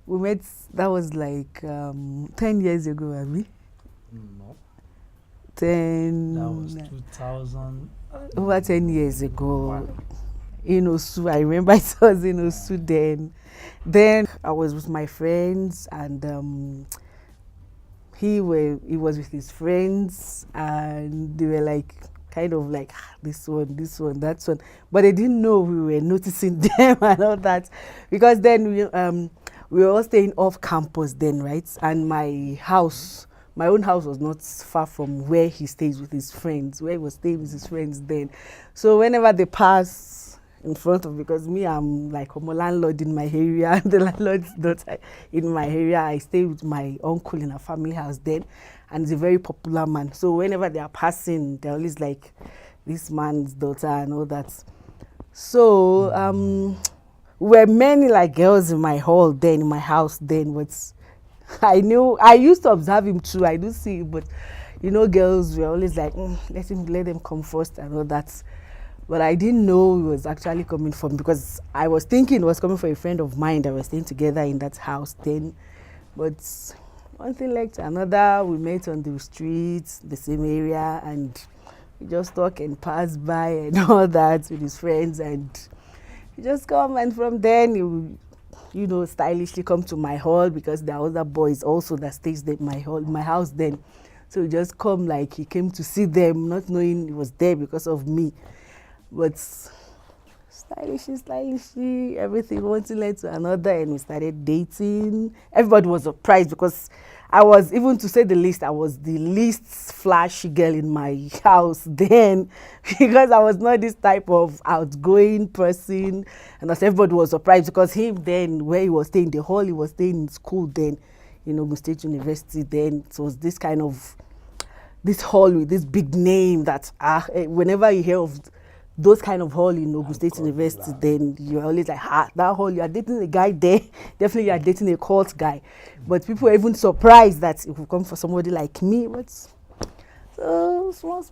We met, that was like 10 years ago, Abby. No, 10. that was 2000. Over 10 years ago. One. In Osu, I remember I was in Osu then. Then I was with my friends, and he was with his friends, and they were like kind of like this one, that one, but they didn't know we were noticing them and all that, because then we were all staying off campus then, right? And my own house was not far from where he stays with his friends, where he was staying with his friends then. So whenever they pass in front of, because me, I'm like a landlord in my area, the landlord's daughter in my area. I stay with my uncle in a family house then, and he's a very popular man. So whenever they are passing, they're always like, this man's daughter and all that. So were many like girls in my hall then, in my house then, but I used to observe him too. I do see, but girls were always like, let them come first and all that. But I didn't know he was actually coming from, because I was thinking he was coming for a friend of mine that was staying together in that house then. But one thing led to another. We met on the streets, the same area, and we just talk and pass by and all that with his friends, and he just come, and from then he would, stylishly come to my hall, because there are other boys also that stays in my house then. So he just come like he came to see them, not knowing he was there because of me. But stylishly, everything one thing led to another, and we started dating. Everybody was surprised, because I was, even to say the least, I was the least flashy girl in my house then, because I was not this type of outgoing person. And as everybody was surprised, because him then, where he was staying, the hall he was staying in school then, Ogun State University then, it was this kind of, this hall with this big name that whenever you hear of those kind of hall in Ogun State University, then you're always like, that hall, you are dating a guy there, definitely you are dating a cult guy. But people are even surprised that it will come for somebody like me. But so small,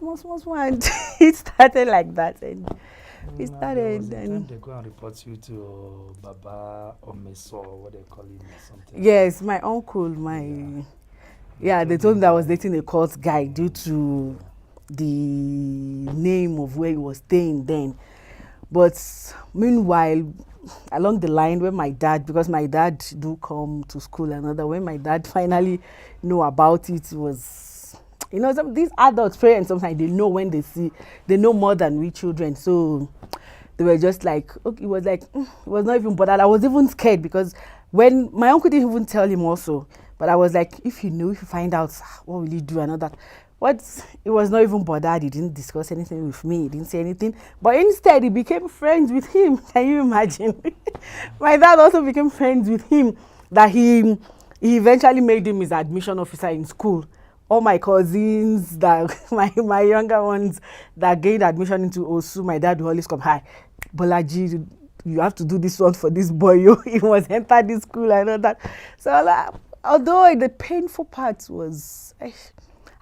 and it started like that, and it started. And they go and report you to Baba or Meso, what they call it, or something. Yes, my uncle, they told me that I was dating a cult guy due to the name of where he was staying then. But meanwhile, along the line, when my dad, because my dad do come to school and other, when my dad finally know about it, was, these adult parents, sometimes they know when they know more than we children. So they were just like, okay, it was like, it was not even bothered. I was even scared, because when my uncle didn't even tell him also, but I was like, if you find out, what will you do and all that? It was not even bothered. He didn't discuss anything with me. He didn't say anything. But instead, he became friends with him. Can you imagine? My dad also became friends with him. That he eventually made him his admission officer in school. All my cousins, my younger ones that gained admission into Osu, my dad would always come, hi, Bolaji, you have to do this one for this boy. He must enter this school and all that. So although the painful part was,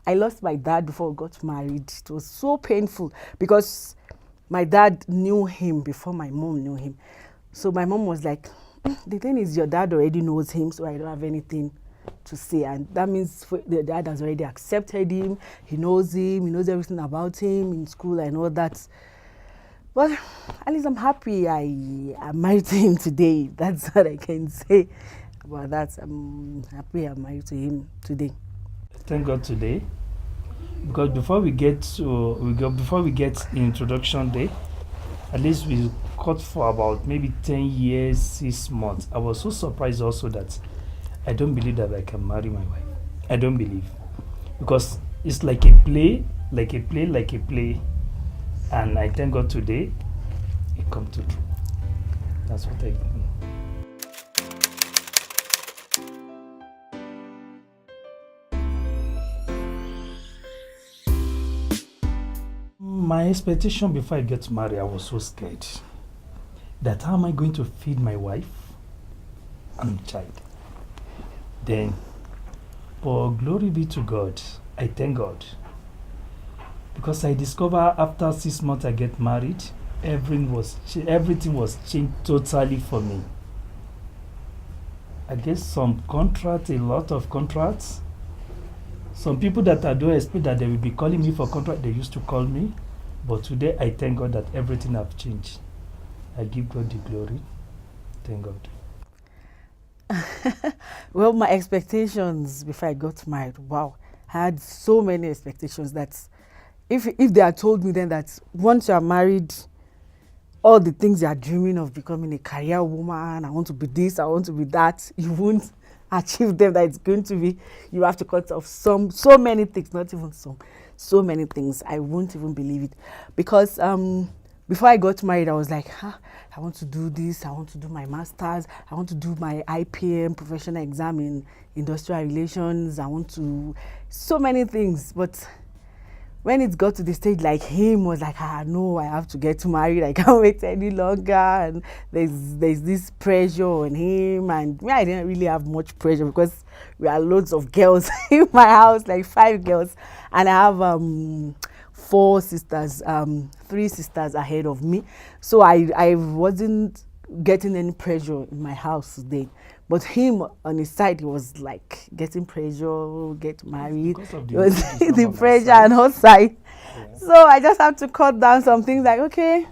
I lost my dad before we got married. It was so painful, because my dad knew him before my mom knew him. So my mom was like, the thing is, your dad already knows him, so I don't have anything to say. And that means the dad has already accepted him. He knows everything about him in school and all that. But at least I'm happy I'm married to him today. That's what I can say about that. I'm happy I'm married to him today. Thank God today, because before we get the introduction day, at least we cut for about maybe 10 years, 6 months. I was so surprised also that I don't believe that I can marry my wife. I don't believe, because it's like a play, and I thank God today it come to true. That's what I do. My expectation before I get married, I was so scared that how am I going to feed my wife and child? Then, but glory be to God, I thank God, because I discover after 6 months I get married, everything was changed totally for me. I guess some contracts, a lot of contracts. Some people that I don't expect that they will be calling me for contract, they used to call me. But today, I thank God that everything have changed. I give God the glory. Thank God. Well, my expectations before I got married, wow, I had so many expectations that if they had told me then that once you are married, all the things you are dreaming of becoming a career woman, I want to be this, I want to be that, you won't achieve them. That it's going to be, you have to cut off so many things, not even some, so many things. I won't even believe it, because before I got married, I was like, I want to do this, I want to do my masters, I want to do my IPM professional exam in industrial relations, I want to, so many things. But when it got to the stage, like, him was like, no, I have to get married, I can't wait any longer, and there's this pressure on him. And me, I didn't really have much pressure because we are loads of girls in my house, like 5 girls, and I have 4 sisters, 3 sisters ahead of me, so I wasn't getting any pressure in my house then. But him on his side, he was like getting pressure, get married. Because of It was the the on my pressure side. on her side. Yeah. So I just have to cut down some things, like, okay,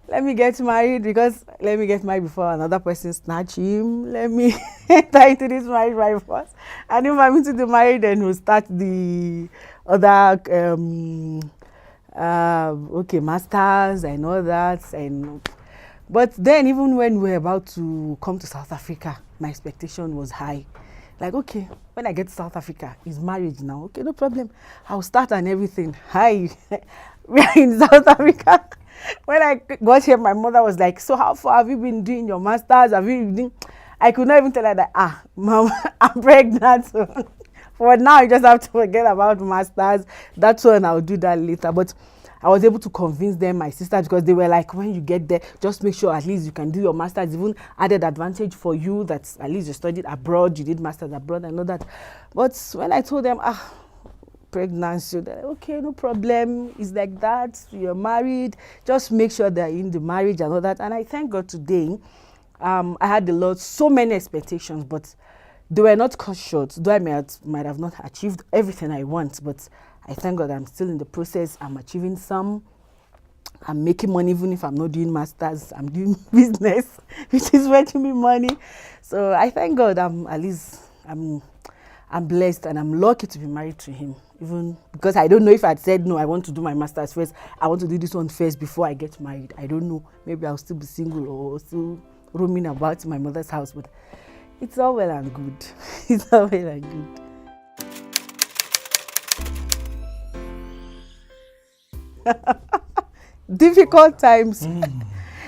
let me get married, because let me get married before another person snatch him. Let me enter into this marriage right first. And if I'm into the marriage, then we'll start the other okay, masters and all that. And but then, even when we were about to come to South Africa, my expectation was high. Like, okay, when I get to South Africa, it's marriage now. Okay, no problem. I'll start and everything. Hi, we are in South Africa. When I got here, my mother was like, so how far have you been doing your masters? Have you been? I could not even tell her that, mom, I'm pregnant. For now, you just have to forget about masters. That's one, I'll do that later. But I was able to convince them, my sisters, because they were like, when you get there, just make sure at least you can do your masters. Even added advantage for you that at least you studied abroad, you did masters abroad, and all that. But when I told them, pregnancy, they're like, okay, no problem, it's like that, you're married, just make sure they're in the marriage and all that. And I thank God today, I had so many expectations, but they were not cut short. Though I might have not achieved everything I want, but I thank God I'm still in the process. I'm achieving some. I'm making money even if I'm not doing masters. I'm doing business, which is making me money. So I thank God I'm blessed, and I'm lucky to be married to him. Even because I don't know if I'd said, no, I want to do my masters first, I want to do this one first before I get married. I don't know. Maybe I'll still be single or still roaming about my mother's house. But it's all well and good. It's all well and good. Difficult times.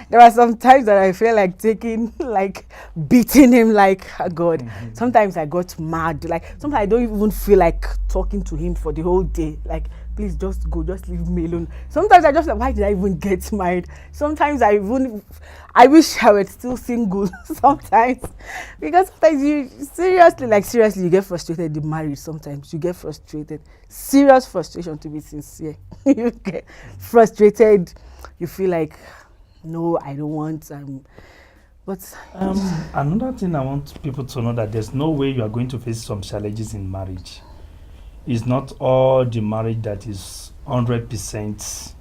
There are some times that I feel like beating him, like, God. Sometimes I got mad. Like, sometimes I don't even feel like talking to him for the whole day. Like, please just go, just leave me alone. Sometimes I just like, why did I even get married? Sometimes I wish I were still single. Sometimes, because sometimes you seriously, you get frustrated in marriage. Sometimes you get frustrated, serious frustration, to be sincere. You get frustrated. You feel like, no, I don't want. But Another thing I want people to know, that there's no way you are going to face some challenges in marriage. It's not all the marriage that is 100%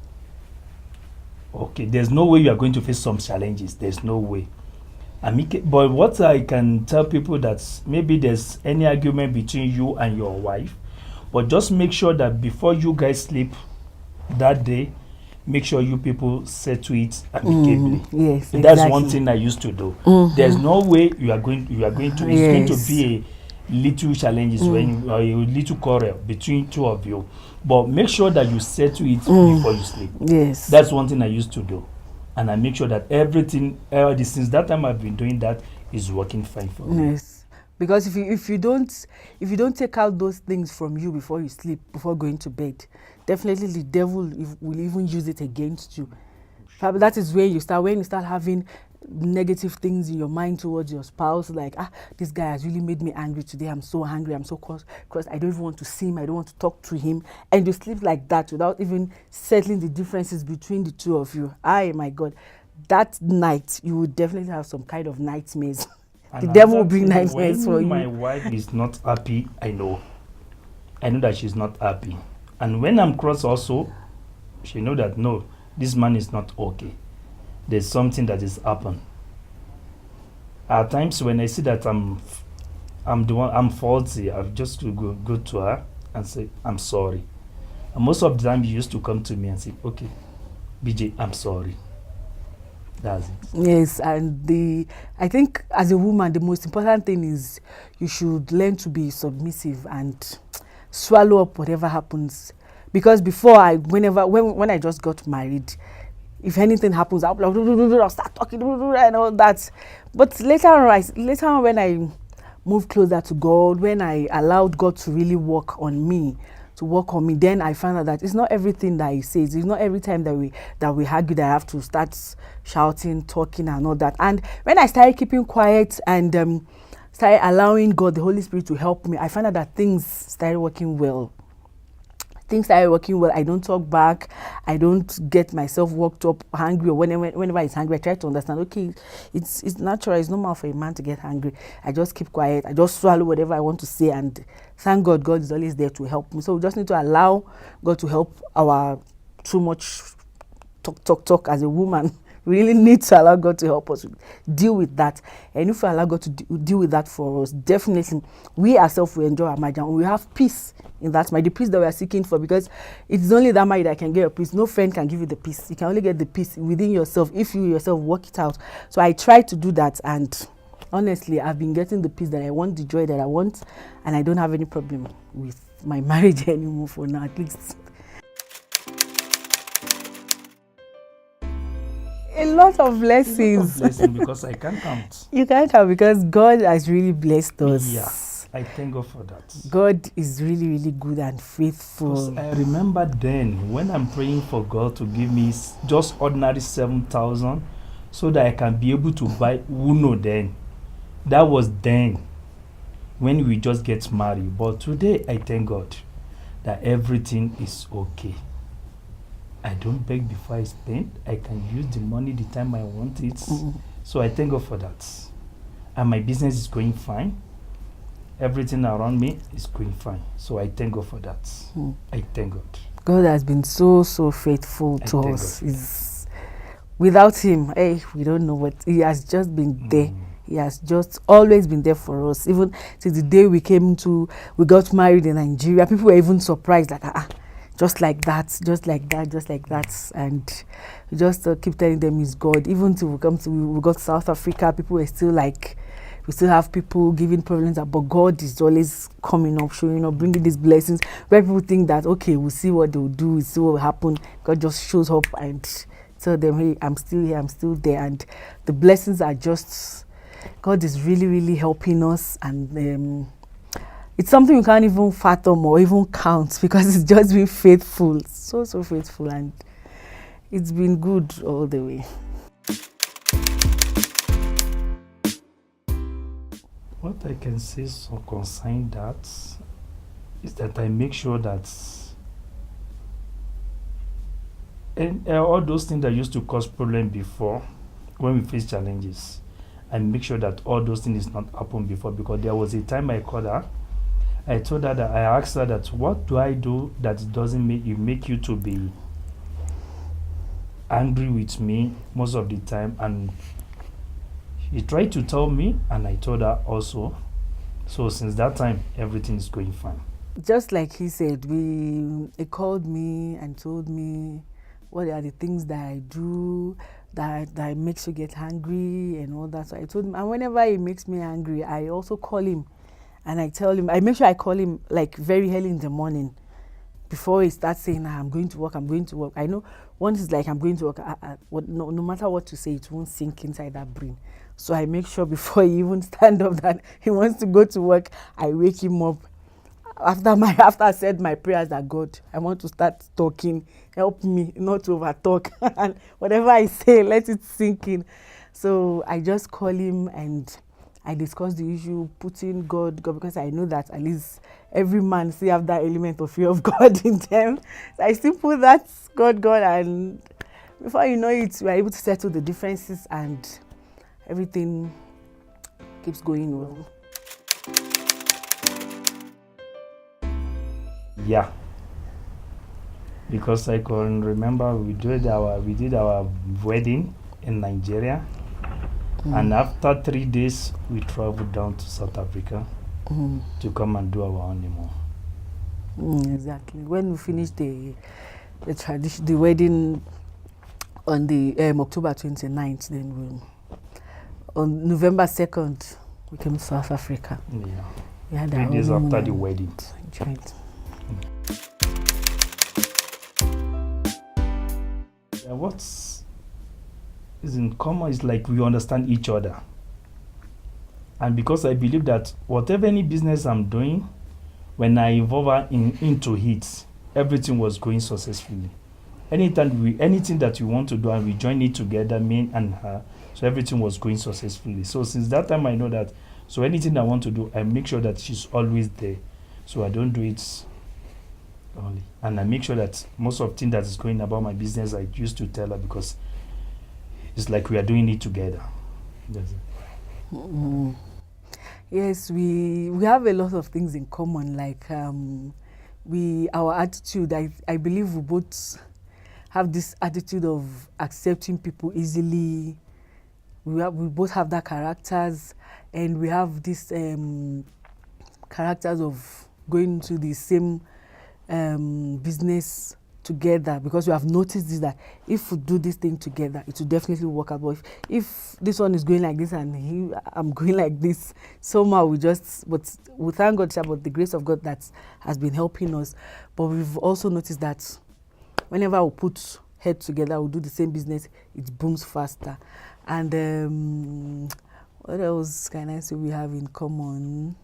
okay. There's no way you are going to face some challenges. There's no way. But what I can tell people, that maybe there's any argument between you and your wife, but just make sure that before you guys sleep that day, make sure you people settle it amicably. Yes, That's exactly. one thing I used to do. There's no way you are going to. It's going to be a little challenges when or a little quarrel between two of you, but make sure that you settle it before you sleep. Yes, That's one thing I used to do, and I make sure that everything. Since that time, I've been doing that, is working fine for me. yes. Because if you don't take out those things from you before you sleep, before going to bed, definitely the devil will even use it against you. Probably that is when you start having negative things in your mind towards your spouse, like, this guy has really made me angry today. I'm so angry, I'm so cross. I don't even want to see him, I don't want to talk to him. And you sleep like that without even settling the differences between the two of you. My God, that night you would definitely have some kind of nightmares. The devil will another bring thing, nightmares for when my you. wife is not happy, I know that she's not happy. And when I'm cross also, she know that no, this man is not okay. There's something that is happened. At times when I see that I'm the one, I'm faulty, I've just to go to her and say I'm sorry. And most of the time she used to come to me and say, okay, BJ, I'm sorry. That's it. Yes, and I think as a woman, the most important thing is you should learn to be submissive and swallow up whatever happens. Because before when I just got married, if anything happens, I'll start talking and all that. But later on when I moved closer to God, when I allowed God to really work on me, then I found out that it's not everything that He says. It's not every time that we argue that I have to start shouting, talking, and all that. And when I started keeping quiet and started allowing God, the Holy Spirit, to help me, I found out that things started working well. I don't talk back. I don't get myself worked up, angry, or whenever it's angry, I try to understand, okay, it's natural, it's normal for a man to get angry. I just keep quiet. I just swallow whatever I want to say, and thank God, God is always there to help me. So we just need to allow God to help our too much talk as a woman. We really need to allow God to help us deal with that. And if we allow God to deal with that for us, definitely we ourselves will enjoy our marriage and we have peace in that marriage, the peace that we are seeking for, because it's only that marriage that can get your peace. No friend can give you the peace. You can only get the peace within yourself if you yourself work it out. So I try to do that, and honestly, I've been getting the peace that I want, the joy that I want, and I don't have any problem with my marriage anymore for now, at least. A lot of blessings. Because I can't count. You can't count, because God has really blessed us. Yeah, I thank God for that. God is really, really good and faithful. Because I remember then when I'm praying for God to give me just ordinary 7,000 so that I can be able to buy Uno then. That was then when we just get married. But today I thank God that everything is okay. I don't beg before I spend. I can use the money the time I want it. So I thank God for that. And my business is going fine. Everything around me is going fine. So I thank God for that. I thank God. God has been so faithful to us. Without Him, we don't know what. He has just been there. He has just always been there for us. Even since the day we got married in Nigeria, people were even surprised, like, just like that. And we just keep telling them He's God. Even till we got to South Africa, people were still like, we still have people giving problems, but God is always coming up, showing up, bringing these blessings where people think that, okay, we'll see what they'll do, we'll see what will happen. God just shows up and tell them, hey, I'm still here, I'm still there. And the blessings are just, God is really, really helping us. And it's something we can't even fathom or even count, because it's just been faithful, so faithful, and it's been good all the way. What I can say so concerning that is that I make sure that all those things that used to cause problem before, when we face challenges, I make sure that all those things is not happen before. Because there was a time I called her, I told her that, I asked her that, what do I do that doesn't make you to be angry with me most of the time? And she tried to tell me, and I told her also. So since that time, everything is going fine. Just like he said, he called me and told me what are the things that I do that makes you get angry and all that. So I told him, and whenever he makes me angry, I also call him. And I tell him, I make sure I call him like very early in the morning before he starts saying, I'm going to work. I know once it's like, I'm going to work, no matter what you say, it won't sink inside that brain. So I make sure before he even stand up that he wants to go to work, I wake him up. After I said my prayers that, God, I want to start talking. Help me not to over talk. And whatever I say, let it sink in. So I just call him and I discuss the issue, putting God, because I know that at least every man still have that element of fear of God in them. So I still put that God, and before you know it, we are able to settle the differences and everything keeps going well. Yeah, because I can remember we did our wedding in Nigeria, and after 3 days we traveled down to South Africa to come and do our honeymoon. Exactly. When we finished the tradition, the wedding on the October 29th, then on November 2nd, we came to South Africa. Yeah, We had 3 days after the wedding. Right. Yeah, what is in common is like we understand each other, and because I believe that whatever any business I'm doing, when I involve her into it, everything was going successfully. Anything that we want to do and we join it together, me and her, so everything was going successfully. So since that time, I know that. So anything I want to do, I make sure that she's always there. So I don't do it only, and I make sure that most of things that is going about my business, I used to tell her because it's like we are doing it together. That's it. Yes, we have a lot of things in common. Like our attitude. I believe we both have this attitude of accepting people easily. We both have that characters, and we have this characters of going to the same business together, because we have noticed this, that if we do this thing together, it will definitely work out. But if this one is going like this and I'm going like this, somehow but we thank God about the grace of God that has been helping us. But we've also noticed that whenever we put head together, we do the same business, it booms faster. And what else can I say we have in common?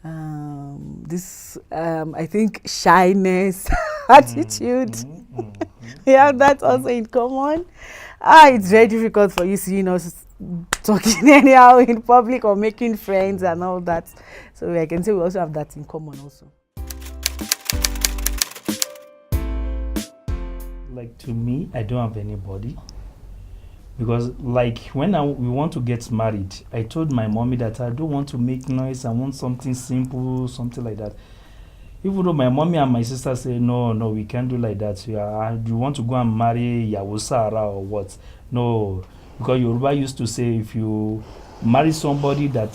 I think shyness, attitude. We have that also in common. It's very difficult for you seeing us talking anyhow in public or making friends and all that. So I can say we also have that in common also. Like, to me, I don't have anybody. Because like when we want to get married, I told my mommy that I don't want to make noise. I want something simple, something like that. Even though my mommy and my sister say, no, we can't do like that. You want to go and marry Yawusara or what? No, because Yoruba used to say if you marry somebody that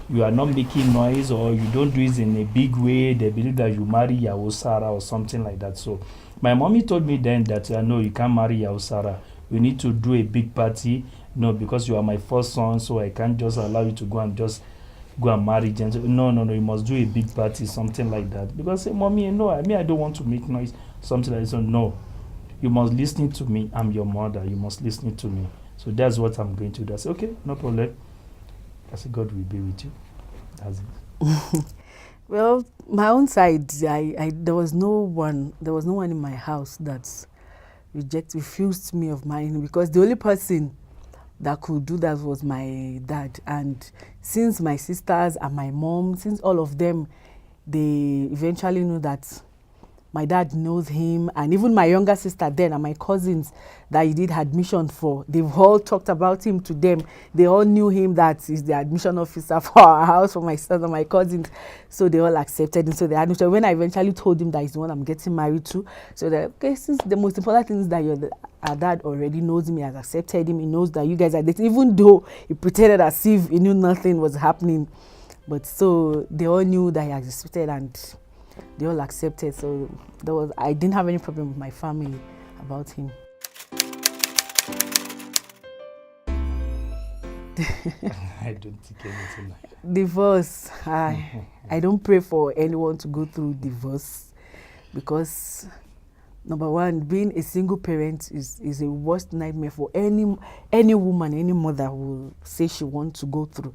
you are not making noise or you don't do it in a big way, they believe that you marry Yawusara or something like that. So my mommy told me then that no, you can't marry Yawusara. We need to do a big party, because you are my first son, so I can't just allow you to go and marry. No, you must do a big party, something like that. Because say, mommy, no, I don't want to make noise, something like that. So no, you must listen to me. I'm your mother. You must listen to me. So that's what I'm going to do. I said, okay, no problem. I said, God will be with you. That's it. Well, my own side, there was no one in my house that refused me of mine, because the only person that could do that was my dad. And since my sisters and my mom, since all of them, they eventually knew that my dad knows him, and even my younger sister then and my cousins that he did admission for, they've all talked about him to them. They all knew him, that he's the admission officer for our house, for my son and my cousins. So they all accepted him. So they had, when I eventually told him that he's the one I'm getting married to, so that, okay, since the most important thing is that our dad already knows him, he has accepted him, he knows that you guys are dating, even though he pretended as if he knew nothing was happening. But so they all knew that he has accepted, and they all accepted. So I didn't have any problem with my family about him. I don't think anything like that. Divorce. I don't pray for anyone to go through divorce, because number one, being a single parent is a worst nightmare for any woman, any mother who will say she wants to go through.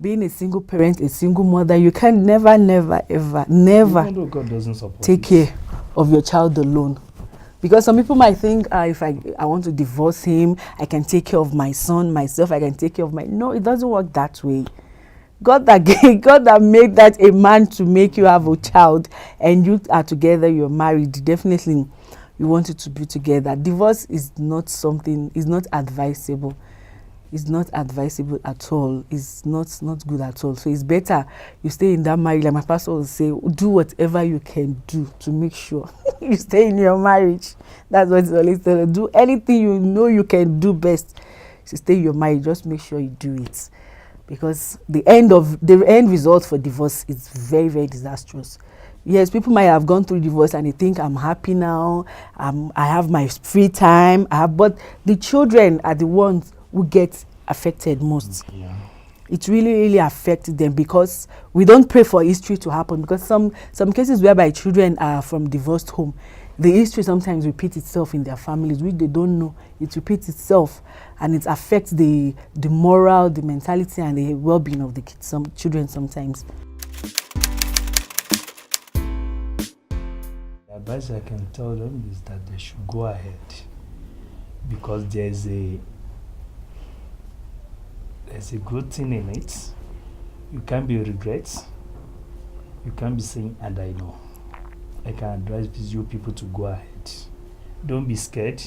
Being a single parent, a single mother, you can never, ever Even though God doesn't support take care of your child alone. Because some people might think, if I want to divorce him, I can take care of my son, myself, I can take care of No, it doesn't work that way. God that made that a man to make you have a child, and you are together, you're married, definitely you want it to be together. Divorce is not advisable. is not advisable at all. It's not good at all. So it's better you stay in that marriage. Like my pastor will say, do whatever you can do to make sure you stay in your marriage. That's what he's always telling. Do anything you know you can do best to stay in your marriage. Just make sure you do it, because the end result for divorce is very, very disastrous. Yes, people might have gone through divorce and they think I'm happy now, I have my free time, but the children are the ones who get affected most. Yeah. It really, really affects them, because we don't pray for history to happen, because some cases whereby children are from divorced home, the history sometimes repeats itself in their families, which they don't know. It repeats itself, and it affects the moral, the mentality, and the well-being of the kids, some children sometimes. The advice I can tell them is that they should go ahead, because there's a good thing in it. You can't be regrets. You can't be saying, and I know. I can advise you people to go ahead. Don't be scared.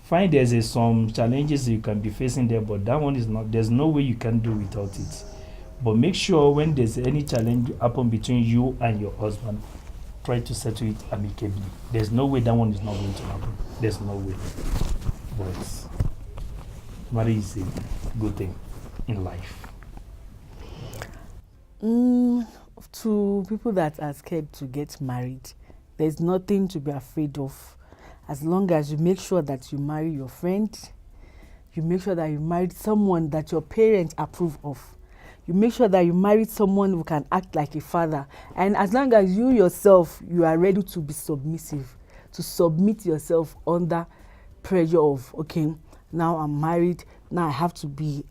Find there's some challenges you can be facing there, but that one is not, there's no way you can do without it. But make sure when there's any challenge happen between you and your husband, try to settle it amicably. There's no way that one is not going to happen. There's no way. But marriage is a good thing in life. To people that are scared to get married, there's nothing to be afraid of. As long as you make sure that you marry your friend, you make sure that you married someone that your parents approve of. You make sure that you married someone who can act like a father. And as long as you yourself, you are ready to be submissive, to submit yourself under pressure of, okay, now I'm married, now I have to be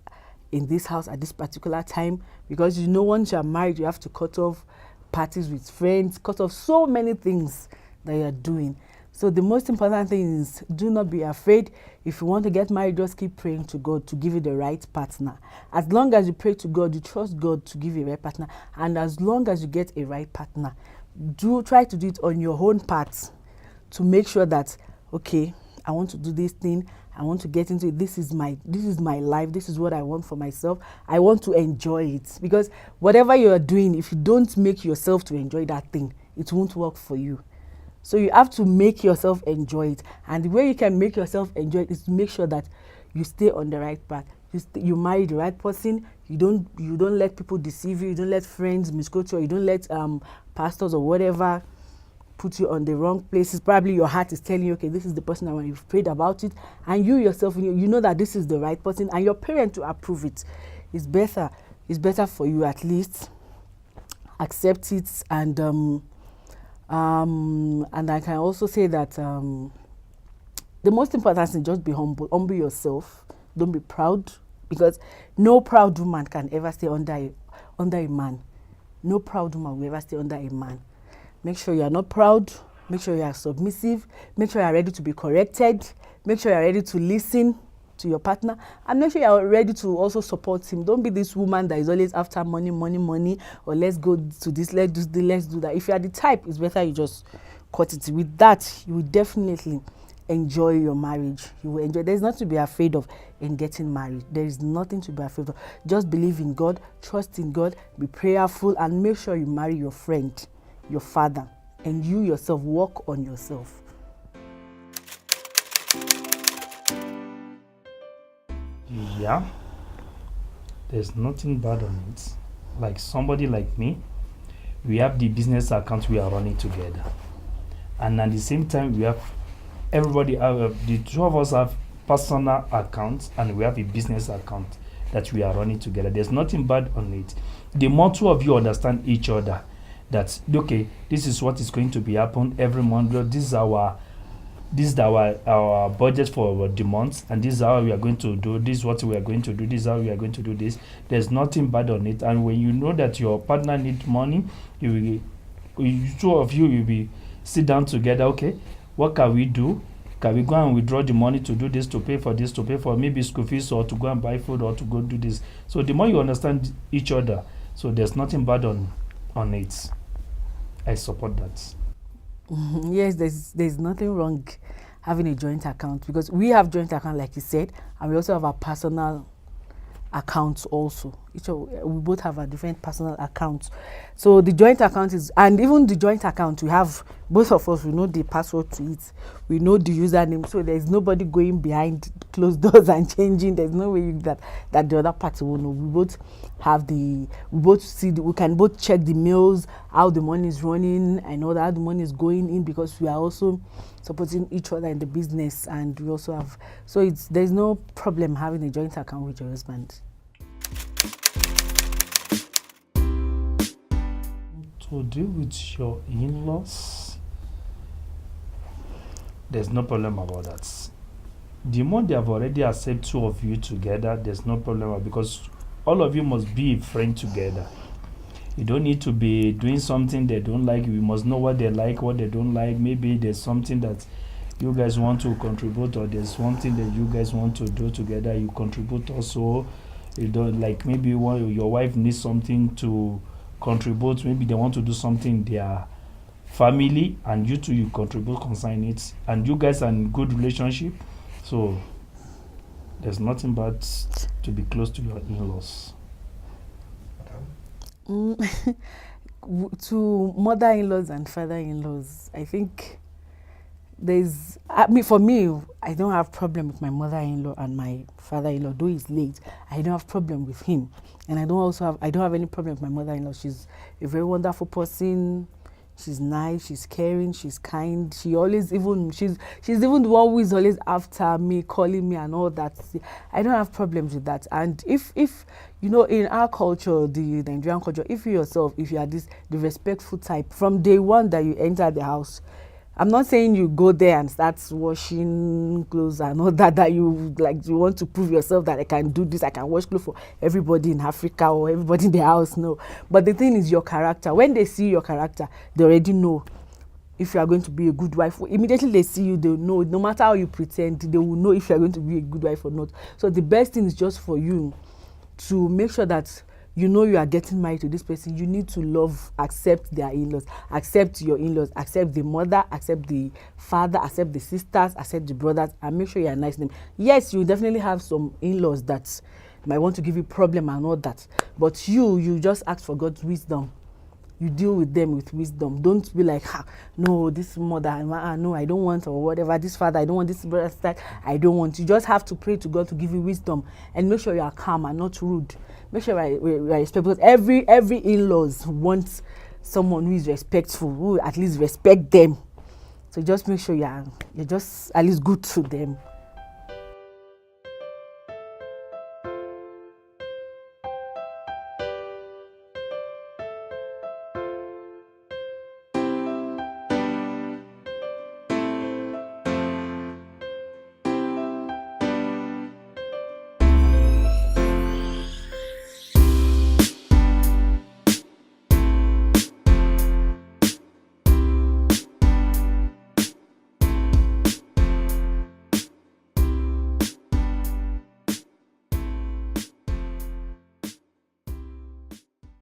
in this house at this particular time, because you know once you're married, you have to cut off parties with friends, cut off so many things that you're doing. So the most important thing is, do not be afraid. If you want to get married, just keep praying to God to give you the right partner. As long as you pray to God, you trust God to give you a right partner, and as long as you get a right partner, try to do it on your own part, to make sure that, okay, I want to do this thing, I want to get into it, this is my life, this is what I want for myself, I want to enjoy it. Because whatever you are doing, if you don't make yourself to enjoy that thing, it won't work for you. So you have to make yourself enjoy it, and the way you can make yourself enjoy it is to make sure that you stay on the right path. You marry the right person. You don't let people deceive you. You don't let friends misquote you. You don't let pastors or whatever put you on the wrong places. Probably your heart is telling you, okay, this is the person I want. You've prayed about it, and you yourself, you know that this is the right person, and your parents to approve it. It's better for you. At least accept it, and I can also say that the most important thing, just be humble yourself. Don't be proud, because no proud woman can ever stay under a man. No proud woman will ever stay under a man. Make sure you are not proud. Make sure you are submissive. Make sure you are ready to be corrected. Make sure you are ready to listen to your partner, and make sure you are ready to also support him. Don't be this woman that is always after money, or let's go to this, let's do that. If you are the type, it's better you just cut it. With that, you will definitely enjoy your marriage. You will enjoy. There's nothing to be afraid of in getting married. There is nothing to be afraid of. Just believe in God, trust in God, be prayerful, and make sure you marry your friend, your father, and you yourself work on yourself. Yeah, there's nothing bad on it. Like somebody like me, we have the business account we are running together, and at the same time we have the two of us have personal accounts, and we have a business account that we are running together. There's nothing bad on it. The more two of you understand each other, that okay, this is what is going to be happen every month. This is our budget for the month, and this is how we are going to do this, what we are going to do, this is how we are going to do this. There's nothing bad on it. And when you know that your partner needs money, two of you will be sit down together. Okay, what can we do? Can we go and withdraw the money to do this, to pay for maybe school fees, or to go and buy food, or to go do this? So the more you understand each other, so there's nothing bad on it. I support that. Yes, there's nothing wrong having a joint account, because we have joint account, like you said, and we also have our personal accounts also. We both have a different personal accounts. So the joint account is, and even the joint account, we have, both of us, we know the password to it, we know the username, so there's nobody going behind closed doors and changing. There's no way that the other party will know. We both have we both see we can both check the mails, how the money is running. I know that how the money is going in, because we are also supporting each other in the business, and we also have, so there's no problem having a joint account with your husband. To deal with your in-laws, there's no problem about that. The moment they have already accepted two of you together, there's no problem, because all of you must be a friend together. You don't need to be doing something they don't like. You must know what they like, what they don't like. Maybe there's something that you guys want to contribute, or there's something that you guys want to do together. You contribute also. You don't like, maybe your wife needs something to contribute. Maybe they want to do something in their family, and you two, you contribute concerning it, and you guys are in good relationship. So there's nothing bad to be close to your in-laws. To mother-in-laws and father-in-laws, I think for me, I don't have problem with my mother-in-law and my father-in-law. Though he's late, I don't have problem with him, and I don't have any problem with my mother-in-law. She's a very wonderful person. She's nice, she's caring, she's kind. She's even the one who is always after me, calling me and all that. I don't have problems with that. And if in our culture, the Nigerian culture, if you are the respectful type from day one that you enter the house, I'm not saying you go there and start washing clothes and all that you want to prove yourself that I can do this, I can wash clothes for everybody in Africa or everybody in the house. No. But the thing is your character. When they see your character, they already know if you are going to be a good wife. Immediately they see you, they know. No matter how you pretend, they will know if you are going to be a good wife or not. So the best thing is just for you to make sure that you are getting married to this person. You need to accept their in-laws, accept your in-laws, accept the mother, accept the father, accept the sisters, accept the brothers, and make sure you are nice to them. Yes, you definitely have some in-laws that might want to give you problem and all that, but you just ask for God's wisdom. You deal with them with wisdom. Don't be like, no, this mother, no, I don't want, or whatever, this father, I don't want, this brother, I don't want. You just have to pray to God to give you wisdom, and make sure you are calm and not rude. Make sure you are respectful. Every in-laws wants someone who is respectful, who at least respect them. So just make sure you're just at least good to them.